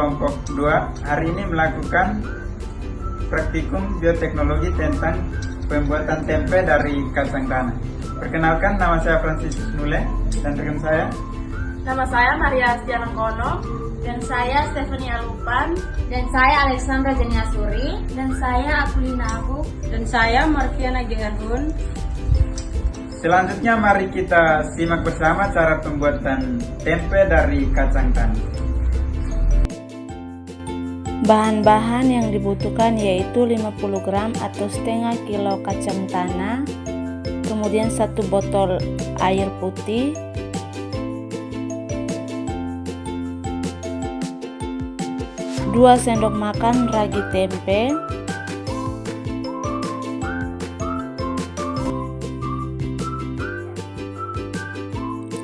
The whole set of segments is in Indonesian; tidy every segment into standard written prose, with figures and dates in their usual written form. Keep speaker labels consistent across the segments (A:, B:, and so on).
A: kelompok 2 hari ini melakukan praktikum bioteknologi tentang pembuatan tempe dari kacang tanah. Perkenalkan, nama saya Franciscus Nule dan rekan saya.
B: Nama saya Maria Astiana Kono.
C: Dan saya Stephanie Alupan. Dan saya Alexandra Jeniasuri. Dan saya Akulina Abu.
B: Dan saya Marviana Gengarhun.
A: Selanjutnya mari kita simak bersama cara pembuatan tempe dari kacang tanah.
D: Bahan-bahan yang dibutuhkan yaitu 50 gram atau setengah kilo kacang tanah, kemudian 1 botol air putih, dua sendok makan ragi tempe,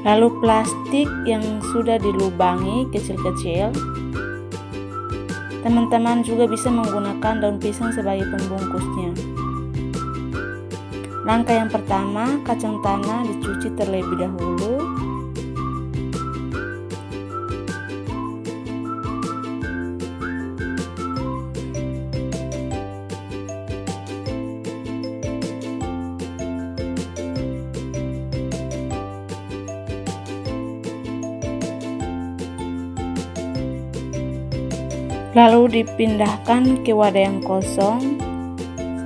D: lalu plastik yang sudah dilubangi kecil-kecil. Teman-teman juga bisa menggunakan daun pisang sebagai pembungkusnya. Langkah yang pertama, kacang tanah dicuci terlebih dahulu. Lalu dipindahkan ke wadah yang kosong,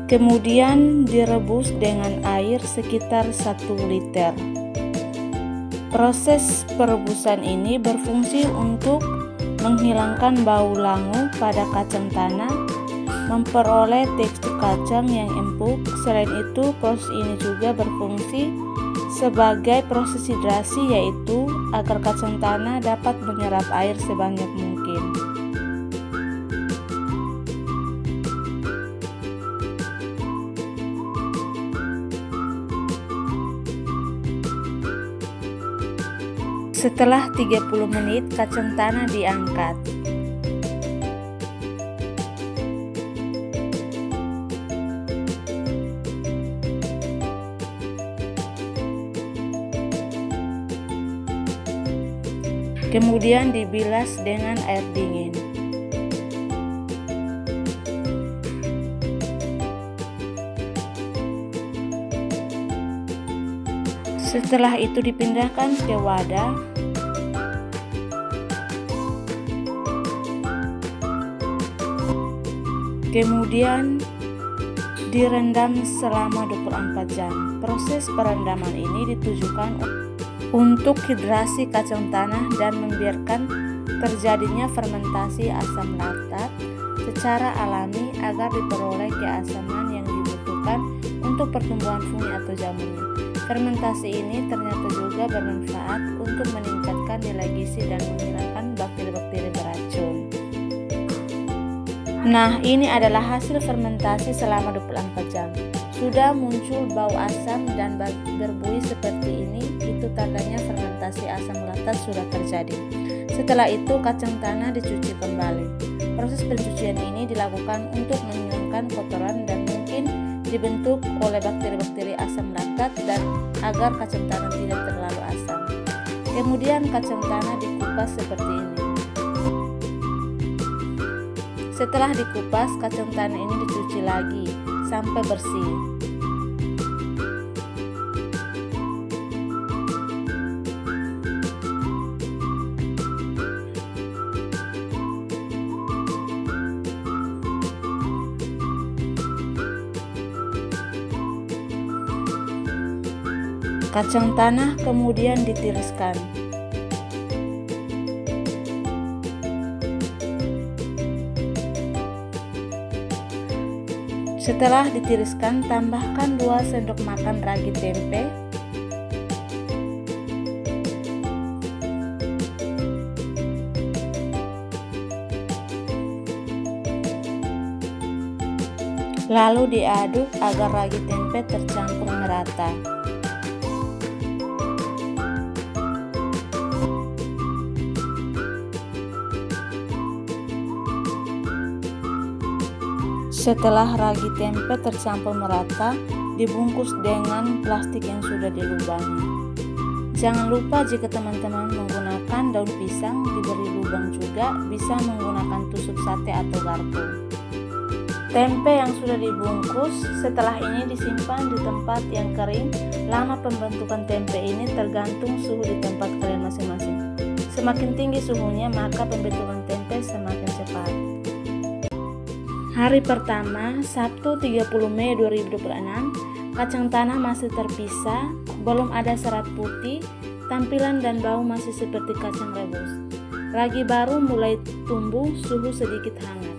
D: kemudian direbus dengan air sekitar 1 liter. Proses perebusan ini berfungsi untuk menghilangkan bau langu pada kacang tanah, memperoleh tekstur kacang yang empuk. Selain itu, proses ini juga berfungsi sebagai proses hidrasi, yaitu agar kacang tanah dapat menyerap air sebanyak mungkin. Setelah 30 menit, kacang tanah diangkat. Kemudian dibilas dengan air dingin. Setelah itu dipindahkan ke wadah. Kemudian direndam selama 24 jam. Proses perendaman ini ditujukan untuk hidrasi kacang tanah dan membiarkan terjadinya fermentasi asam laktat secara alami agar diperoleh keasaman yang dibutuhkan untuk pertumbuhan fungi atau jamurnya. Fermentasi ini ternyata juga bermanfaat untuk meningkatkan nilai gizi dan menghilangkan bakteri-bakteri beracun. Nah, ini adalah hasil fermentasi selama 24 jam. Sudah muncul bau asam dan berbuih seperti ini, itu tandanya fermentasi asam laktat sudah terjadi. Setelah itu, kacang tanah dicuci kembali. Proses pencucian ini dilakukan untuk menghilangkan kotoran dan mungkin dibentuk oleh bakteri-bakteri asam laktat dan agar kacang tanah tidak terlalu asam. Kemudian kacang tanah dikupas seperti ini. Setelah dikupas, kacang tanah ini dicuci lagi sampai bersih. Kacang tanah kemudian ditiriskan. Setelah ditiriskan, tambahkan 2 sendok makan ragi tempe, lalu diaduk agar ragi tempe tercampur merata. Setelah ragi tempe tercampur merata, dibungkus dengan plastik yang sudah dilubangi. Jangan lupa jika teman-teman menggunakan menggunakan daun pisang, diberi lubang juga, bisa menggunakan tusuk sate atau garpu. Tempe yang sudah dibungkus setelah ini disimpan di tempat yang kering. Lama pembentukan tempe ini tergantung suhu di tempat kalian masing-masing. Semakin tinggi suhunya, maka pembentukan tempe semakin cepat. Hari pertama, Sabtu 30 Mei 2026, kacang tanah masih terpisah, belum ada serat putih, tampilan dan bau masih seperti kacang rebus. Ragi baru mulai tumbuh, suhu sedikit hangat.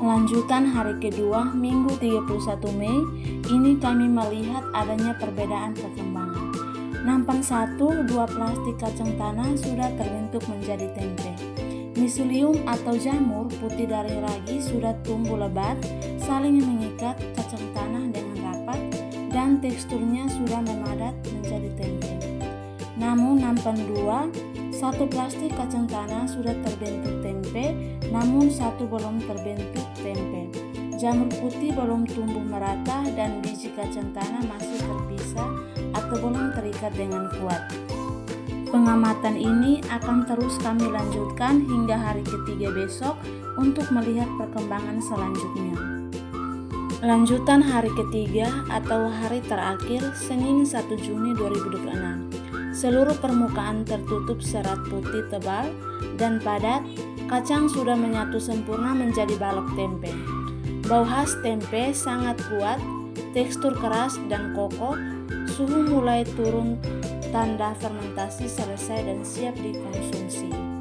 D: Lanjutan hari kedua, Minggu 31 Mei, ini kami melihat adanya perbedaan perkembangan. Nampan 1-2 plastik kacang tanah sudah terbentuk menjadi tempe. Miselium atau jamur putih dari ragi sudah tumbuh lebat, saling mengikat kacang tanah dengan rapat, dan teksturnya sudah memadat menjadi tempe. Namun nampan 1 plastik kacang tanah sudah terbentuk tempe, namun 1 belum terbentuk tempe. Jamur putih belum tumbuh merata dan biji kacang tanah masih terpisah atau belum terikat dengan kuat. Pengamatan ini akan terus kami lanjutkan hingga hari ketiga besok untuk melihat perkembangan selanjutnya. Lanjutan hari ketiga atau hari terakhir, Senin 1 Juni 2026. Seluruh permukaan tertutup serat putih tebal dan padat. Kacang sudah menyatu sempurna menjadi balok tempe. Bau khas tempe sangat kuat, tekstur keras dan kokoh. Suhu mulai turun, tanda fermentasi selesai dan siap dikonsumsi.